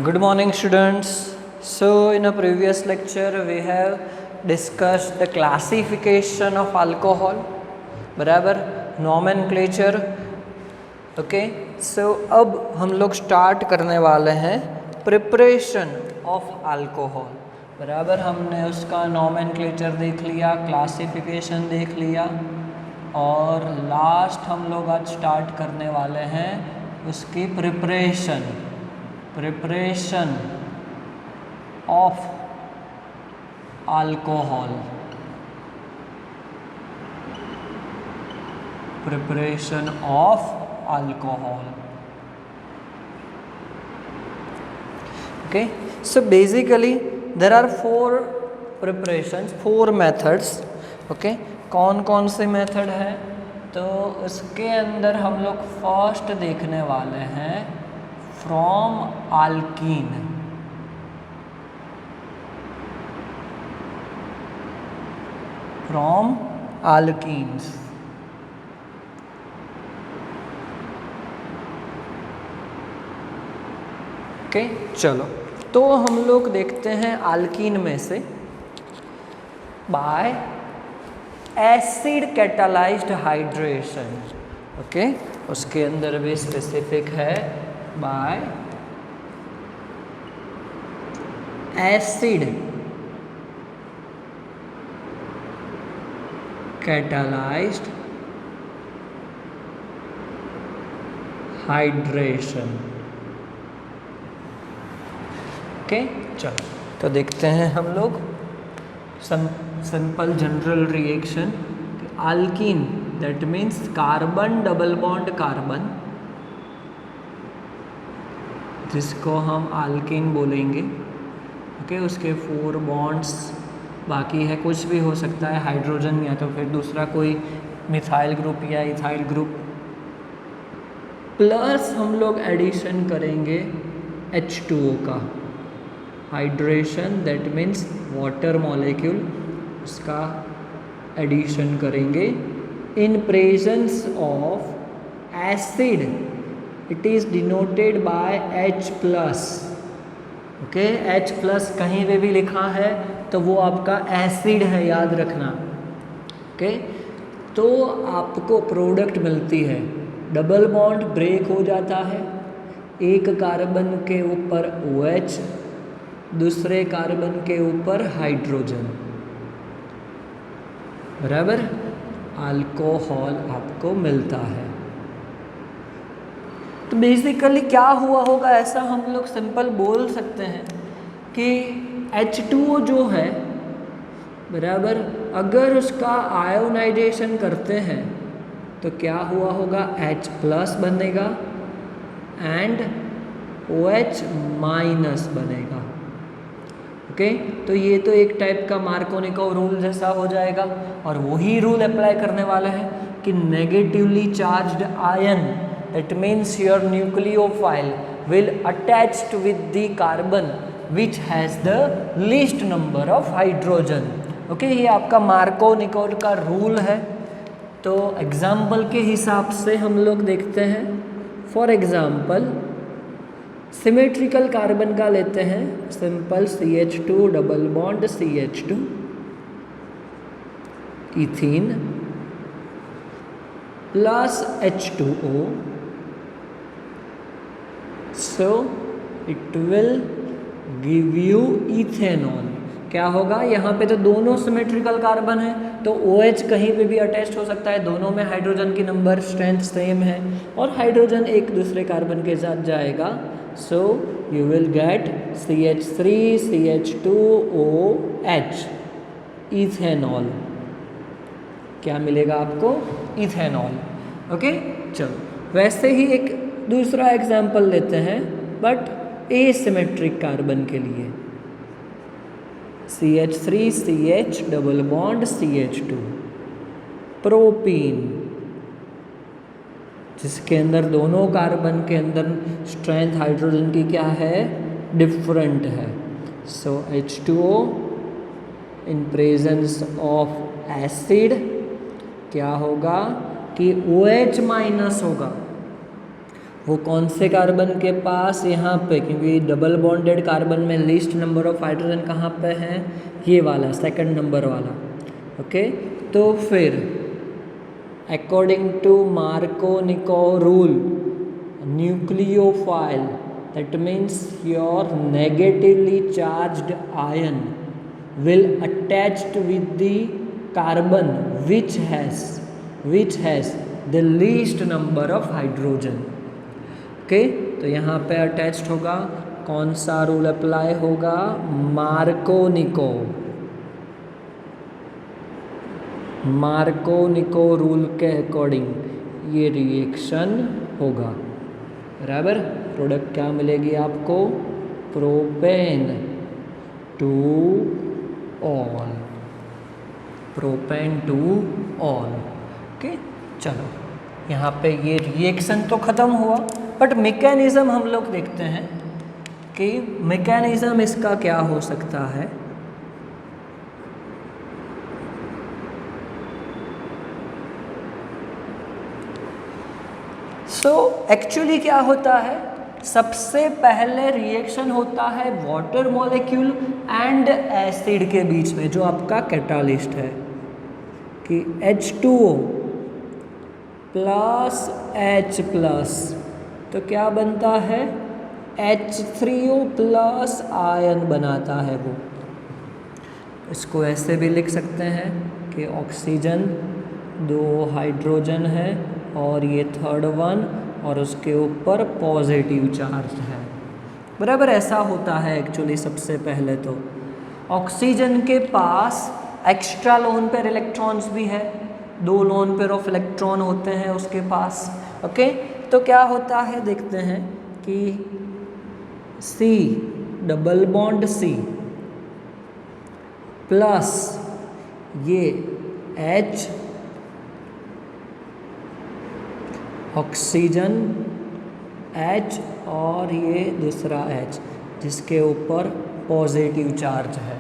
Good morning, students. So, in a previous lecture, we have discussed the classification of alcohol, बराबर nomenclature. Okay so अब हम लोग start करने वाले हैं प्रिपरेशन ऑफ अल्कोहल. बराबर हमने उसका नॉमेनक्लेचर देख लिया, क्लासिफिकेशन देख लिया और लास्ट हम लोग आज स्टार्ट करने वाले हैं उसकी preparation of alcohol. Preparation of alcohol. Okay, so basically there are four methods. Okay, कौन कौन से मेथड है तो उसके अंदर हम लोग फर्स्ट देखने वाले हैं from alkyne. From alkenes. Okay चलो तो हम लोग देखते हैं अल्कीन में से bye acid catalysed hydration. Okay उसके अंदर भी स्पेसिफिक है bye acid catalysed hydration. Okay चलो तो देखते हैं हम लोग simple general reaction. Alkyne that means carbon double bond carbon, जिसको हम अल्कीन बोलेंगे. ओके उसके 4 बॉन्ड्स बाकी है, कुछ भी हो सकता है, हाइड्रोजन या तो फिर दूसरा कोई मिथाइल ग्रुप या इथाइल ग्रुप. प्लस हम लोग एडिशन करेंगे H2O का. Hydration that means water molecule, उसका एडिशन करेंगे in presence of acid. It is denoted by H plus. Okay H plus कहीं पे भी लिखा है तो वो आपका एसिड है, याद रखना. ओके तो आपको प्रोडक्ट मिलती है, डबल बॉन्ड ब्रेक हो जाता है, एक कार्बन के ऊपर OH, दूसरे कार्बन के ऊपर हाइड्रोजन. बराबर अल्कोहल आपको मिलता है. तो बेसिकली क्या हुआ होगा, ऐसा हम लोग सिंपल बोल सकते हैं कि H2O जो है बराबर अगर उसका आयोनाइजेशन करते हैं तो क्या हुआ होगा, H प्लस बनेगा एंड OH माइनस बनेगा. ओके तो ये तो एक टाइप का मार्कोनिकोव रूल जैसा हो जाएगा और वही रूल अप्लाई करने वाला है कि negatively charged ion that means your nucleophile will attached with the carbon which has the least number of hydrogen. Okay ये आपका मार्कोनिकोव का रूल है. तो एग्जाम्पल के हिसाब से हम लोग देखते हैं. फॉर एग्जाम्पल सिमेट्रिकल कार्बन का लेते हैं, simple CH2 double bond CH2 ethene plus H2O. So it will give you ethanol. क्या होगा, यहाँ पे तो दोनों सिमेट्रिकल कार्बन है तो OH कहीं पे भी अटैच हो सकता है, दोनों में हाइड्रोजन की नंबर स्ट्रेंथ सेम है और हाइड्रोजन एक दूसरे कार्बन के साथ जाएगा. So you will get CH3 CH2OH ethanol. क्या मिलेगा आपको, इथेनॉल. ओके चलो वैसे ही एक दूसरा एग्जाम्पल लेते हैं बट एसिमेट्रिक कार्बन के लिए. CH3 CH double bond CH2 propene, जिसके अंदर दोनों कार्बन के अंदर स्ट्रेंथ हाइड्रोजन की क्या है, डिफरेंट है. सो H2O in presence of acid क्या होगा कि OH माइनस होगा. वो कौन से कार्बन के पास, यहाँ पे, क्योंकि डबल बॉन्डेड कार्बन में लीस्ट नंबर ऑफ हाइड्रोजन कहाँ पे है, ये वाला सेकंड नंबर वाला। ओके, तो फिर according to Markovnikov rule, nucleophile, that means your negatively charged ion will attached with the carbon which has the least number of hydrogen। Okay, तो यहाँ पे अटैच्ड होगा, कौन सा रूल अप्लाई होगा, मार्कोनिकोव रूल के अकॉर्डिंग ये रिएक्शन होगा। बराबर, प्रोडक्ट क्या मिलेगी आपको, प्रोपेन टू ऑल। ओके, चलो यहाँ पे ये रिएक्शन तो ख़त्म हुआ, बट मैकेनिज़्म हम लोग देखते हैं कि मैकेनिज़्म इसका क्या हो सकता है। एक्चुअली क्या होता है, सबसे पहले रिएक्शन होता है वाटर मॉलिक्यूल एंड एसिड के बीच में, जो आपका कैटालिस्ट है, कि H2O प्लस H प्लस, तो क्या बनता है, H3O प्लस आयन बनाता है वो। इसको ऐसे भी लिख सकते हैं कि ऑक्सीजन, 2 हाइड्रोजन है और ये थर्ड वन, और उसके ऊपर पॉजिटिव चार्ज है। बराबर, ऐसा होता है एक्चुअली। सबसे पहले तो ऑक्सीजन के पास एक्स्ट्रा लोन पेयर इलेक्ट्रॉन्स भी है, 2 लोन पेयर ऑफ इलेक्ट्रॉन होते हैं उसके पास। ओके, तो क्या होता है देखते हैं कि C double bond C plus ये H ऑक्सीजन H और ये दूसरा H जिसके ऊपर पॉजिटिव चार्ज है।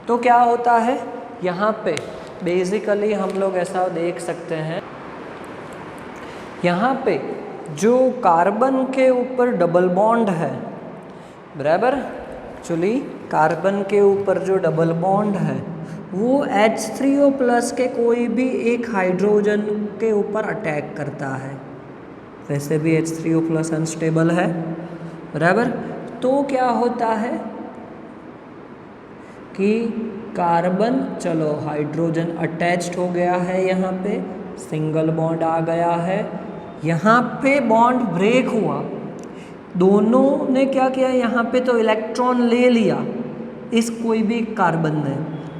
तो क्या होता है यहाँ पे, बेसिकली हम लोग ऐसा देख सकते हैं, यहाँ पे जो कार्बन के ऊपर डबल बॉन्ड है, बराबर, एक्चुअली कार्बन के ऊपर जो डबल बॉन्ड है वो H3O प्लस के कोई भी एक हाइड्रोजन के ऊपर अटैक करता है। वैसे भी H3O प्लस अनस्टेबल है, बराबर। तो क्या होता है कि कार्बन, चलो हाइड्रोजन अटैच्ड हो गया है, यहाँ पे सिंगल बॉन्ड आ गया है, यहाँ पे बॉन्ड ब्रेक हुआ, दोनों ने क्या किया, यहाँ पे तो इलेक्ट्रॉन ले लिया इस कोई भी कार्बन ने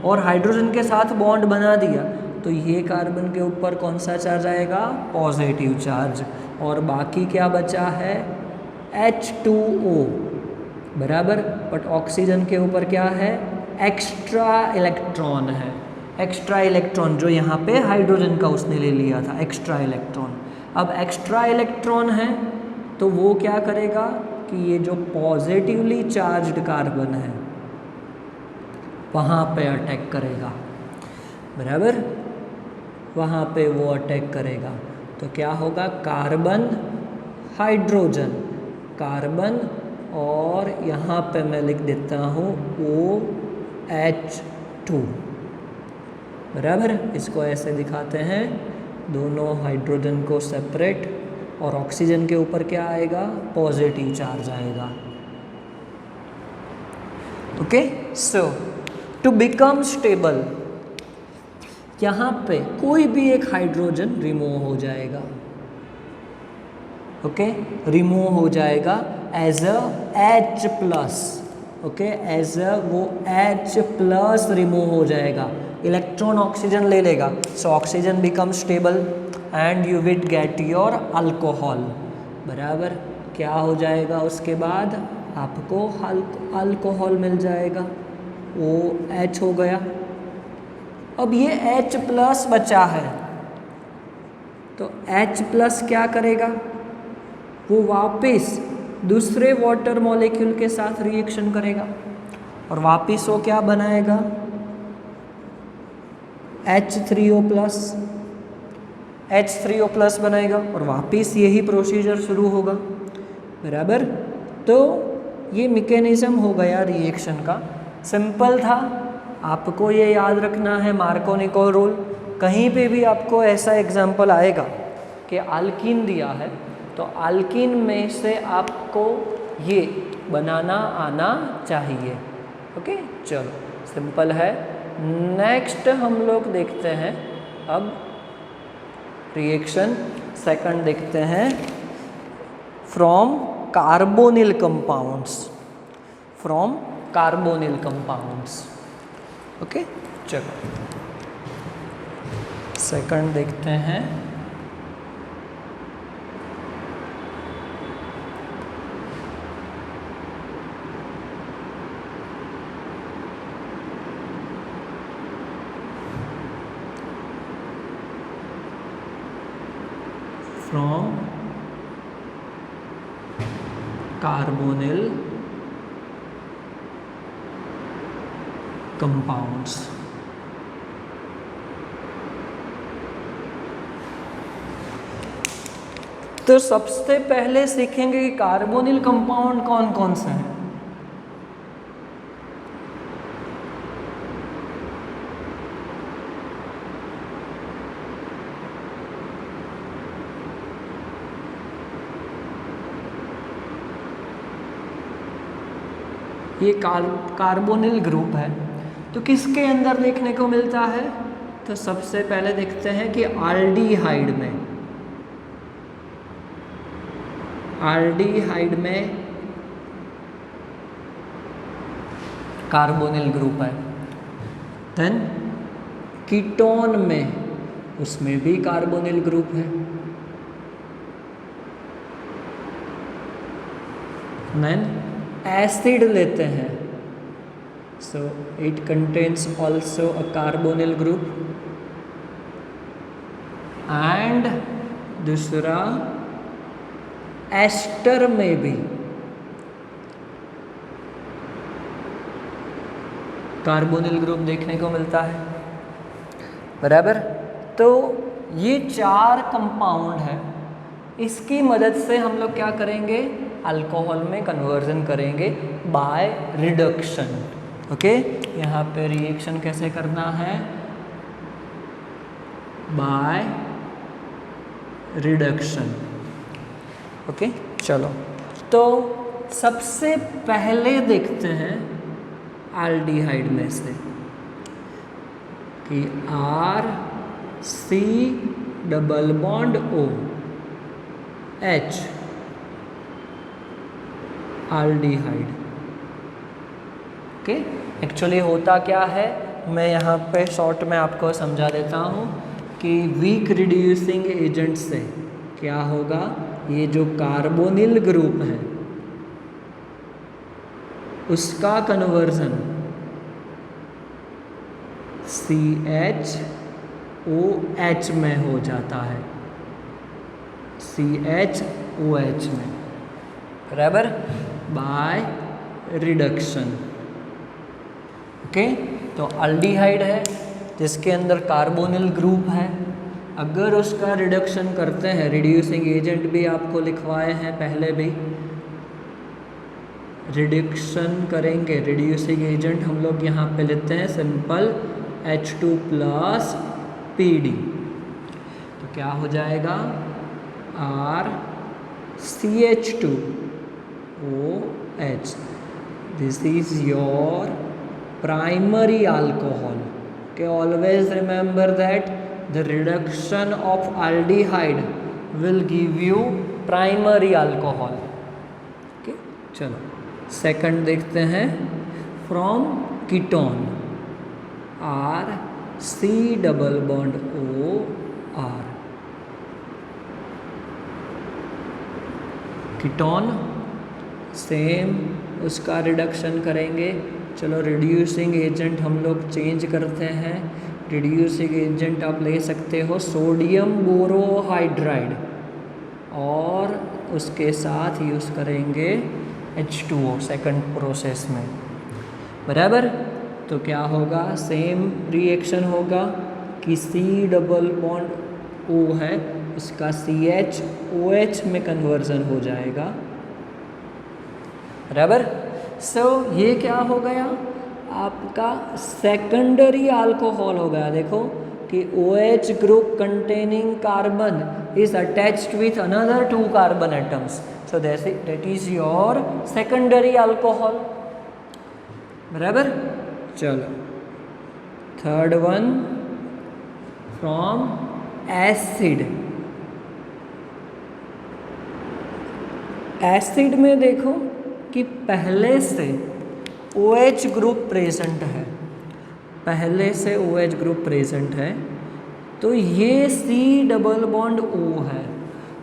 और हाइड्रोजन के साथ बॉन्ड बना दिया, तो ये कार्बन के ऊपर कौन सा चार्ज आएगा, पॉजिटिव चार्ज, और बाकी क्या बचा है, H2O, बराबर। बट ऑक्सीजन के ऊपर क्या है, एक्स्ट्रा इलेक्ट्रॉन है, एक्स्ट्रा इलेक्ट्रॉन जो यहाँ पे हाइड्रोजन का उसने ले लिया था, एक्स्ट्रा इलेक्ट्रॉन। अब एक्स्ट्रा इलेक्ट्रॉन है तो वो क्या करेगा कि ये जो पॉजिटिवली चार्ज्ड कार्बन है वहाँ पे अटैक करेगा, बराबर, वहाँ पे वो अटैक करेगा। तो क्या होगा, कार्बन हाइड्रोजन, कार्बन, और यहाँ पे मैं लिख देता हूँ OH2, बराबर। इसको ऐसे दिखाते हैं, दोनों हाइड्रोजन को सेपरेट, और ऑक्सीजन के ऊपर क्या आएगा, पॉजिटिव चार्ज आएगा। Okay, so to become stable, यहाँ पे कोई भी एक हाइड्रोजन रिमूव हो जाएगा, ओके, रिमूव हो जाएगा as a H plus, okay, as a वो H प्लस रिमूव हो जाएगा, इलेक्ट्रॉन ऑक्सीजन ले लेगा, so oxygen become stable and you will get your alcohol, बराबर। क्या हो जाएगा उसके बाद, आपको अल्कोहल मिल जाएगा, OH हो गया। अब ये H प्लस बचा है, तो H प्लस क्या करेगा, वो वापस दूसरे वाटर मॉलिक्यूल के साथ रिएक्शन करेगा और वापस वो क्या बनाएगा, H3O प्लस, H3O प्लस बनेगा और वापस यही प्रोसीजर शुरू होगा, बराबर। तो ये मैकेनिज्म हो गया रिएक्शन का, सिंपल था। आपको ये याद रखना है मार्को-निकोल रूल। कहीं पे भी आपको ऐसा एग्जाम्पल आएगा कि अल्कीन दिया है तो अल्कीन में से आपको ये बनाना आना चाहिए। ओके, चलो सिंपल है। नेक्स्ट हम लोग देखते हैं अब रिएक्शन सेकंड देखते हैं from carbonyl compounds, from carbonyl compounds. Okay, चलो सेकंड देखते हैं। From carbonyl compounds। तो सबसे पहले सीखेंगे कि कार्बोनिल कंपाउंड कौन कौन से हैं। ये कार्बोनिल ग्रुप है, तो किसके अंदर देखने को मिलता है? तो सबसे पहले देखते हैं कि आल्डिहाइड में, आल्डिहाइड में कार्बोनिल ग्रुप है। देन कीटोन में, उसमें भी कार्बोनिल ग्रुप है। देन एसिड लेते हैं, so it contains also a carbonyl group. And दूसरा एस्टर में भी कार्बोनिल ग्रुप देखने को मिलता है, बराबर। तो ये चार कंपाउंड है, इसकी मदद से हम लोग क्या करेंगे? अल्कोहल में कन्वर्जन करेंगे बाय रिडक्शन। ओके, यहाँ पे रिएक्शन कैसे करना है? By reduction. ओके, चलो तो सबसे पहले देखते हैं एल्डिहाइड में से कि RC double bond OH aldehyde. Okay, actually होता क्या है, मैं यहाँ पे शॉर्ट में आपको समझा देता हूँ कि वीक रिड्यूसिंग एजेंट से क्या होगा, ये जो कार्बोनिल ग्रुप है उसका कन्वर्जन CHOH में हो जाता है, CHOH में, बराबर, बाय रिडक्शन। ओके, तो अल्डिहाइड है जिसके अंदर कार्बोनिल ग्रुप है, अगर उसका रिडक्शन करते हैं, रिड्यूसिंग एजेंट भी आपको लिखवाए हैं पहले भी, रिडक्शन करेंगे, रिड्यूसिंग एजेंट हम लोग यहाँ पे लेते हैं सिंपल H2 प्लस PD, तो क्या हो जाएगा? RCH2OH। This is your primary alcohol. Okay, always remember that the reduction of aldehyde will give you primary alcohol. Okay, चलो सेकंड देखते हैं from ketone, RC double bond OR। Ketone same उसका reduction करेंगे। चलो रिड्यूसिंग एजेंट हम लोग change करते हैं, रिड्यूसिंग एजेंट आप ले सकते हो सोडियम बोरोहाइड्राइड और उसके साथ यूज़ करेंगे H2O सेकंड प्रोसेस में, बराबर। तो क्या होगा? सेम रिएक्शन होगा कि C डबल बॉन्ड O है इसका CH OH में कन्वर्जन हो जाएगा, बराबर। सो ये क्या हो गया आपका सेकेंडरी अल्कोहल हो गया। देखो कि OH group containing carbon is attached with another 2 carbon atoms, so that is your secondary alcohol, बराबर। चलो third one from acid. Acid में देखो कि पहले से OH ग्रुप प्रेजेंट है, पहले से OH ग्रुप प्रेजेंट है, तो ये C डबल बॉन्ड O है,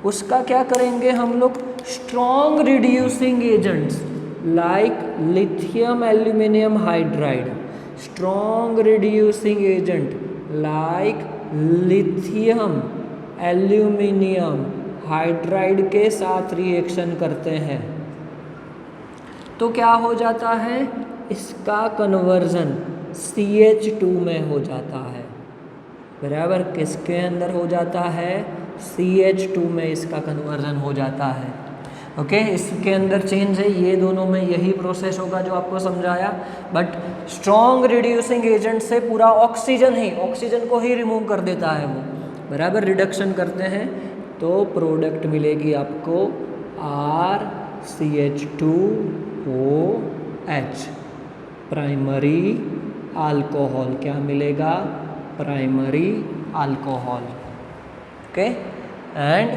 उसका क्या करेंगे हम लोग, strong reducing agents like lithium aluminium hydride, strong reducing agent like lithium aluminium hydride के साथ रिएक्शन करते हैं, तो क्या हो जाता है, इसका कन्वर्जन CH2 में हो जाता है, बराबर। किसके अंदर हो जाता है, CH2 में इसका कन्वर्जन हो जाता है, ओके। इसके अंदर चेंज है, ये दोनों में यही प्रोसेस होगा जो आपको समझाया, बट स्ट्रॉन्ग रिड्यूसिंग एजेंट से पूरा ऑक्सीजन को ही रिमूव कर देता है वो, बराबर। रिडक्शन करते हैं तो प्रोडक्ट मिलेगी आपको RCH2OH, प्राइमरी अल्कोहल। क्या मिलेगा, primary alcohol, okay. And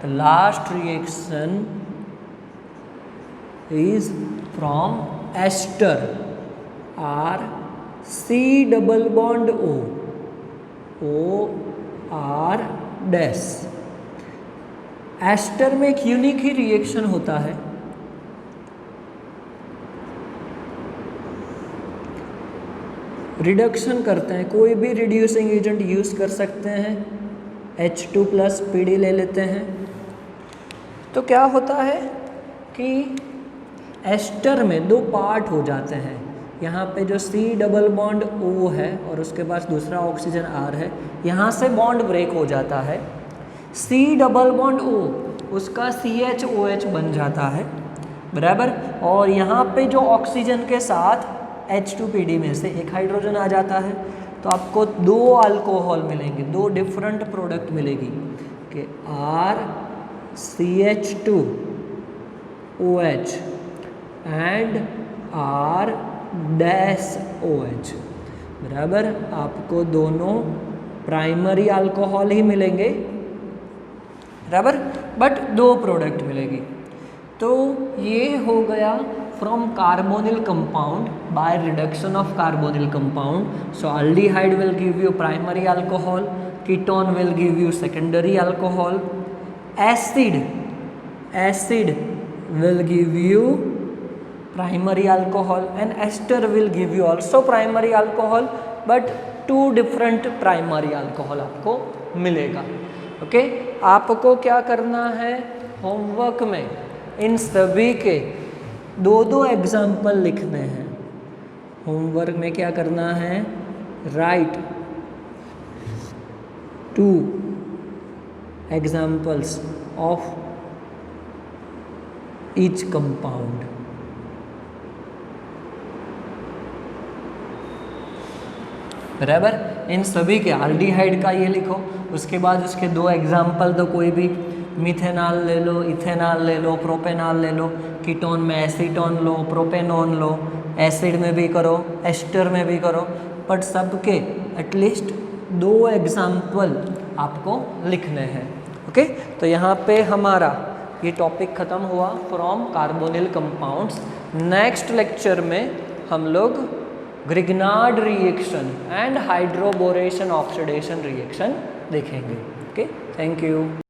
the last reaction is from ester, RC double bond OR dash. Ester में एक यूनिक ही रिएक्शन होता है, रिडक्शन करते हैं, कोई भी रिड्यूसिंग एजेंट यूज़ कर सकते हैं, H2 प्लस PD ले लेते हैं, तो क्या होता है कि एस्टर में 2 पार्ट हो जाते हैं, यहाँ पे जो C डबल बॉन्ड O है और उसके पास दूसरा ऑक्सीजन R है, यहाँ से बॉन्ड ब्रेक हो जाता है, C डबल बॉन्ड O उसका CHOH बन जाता है, बराबर। और यहाँ पे जो ऑक्सीजन के साथ H2PD में से एक हाइड्रोजन आ जाता है, तो आपको 2 अल्कोहल मिलेंगे, 2 डिफरेंट प्रोडक्ट मिलेगी कि RCH2OH एंड R-OH, बराबर। आपको दोनों प्राइमरी अल्कोहल ही मिलेंगे, बराबर, बट 2 प्रोडक्ट मिलेगी। तो ये हो गया from carbonyl compound by reduction of carbonyl compound. So aldehyde will give you primary alcohol, ketone will give you secondary alcohol, acid will give you primary alcohol, and ester will give you also primary alcohol, but 2 different primary alcohol आपको मिलेगा, okay. आपको क्या करना है, homework में इन सभी के 2 example लिखने हैं। होमवर्क में क्या करना है, right 2 examples of each compound, बराबर। इन सभी के एल्डिहाइड का ये लिखो, उसके बाद उसके 2 एग्जाम्पल, तो कोई भी मिथेनॉल ले लो, इथेनॉल ले लो, प्रोपेनॉल ले लो, कीटोन में एसीटोन लो, प्रोपेनोन लो, एसिड में भी करो, एस्टर में भी करो, बट सबके एटलीस्ट 2 एग्जाम्पल आपको लिखने हैं, ओके। तो यहाँ पे हमारा ये टॉपिक ख़त्म हुआ from carbonyl compounds. Next lecture में हम लोग Grignard reaction and hydroboration oxidation reaction देखेंगे, ओके। Thank you.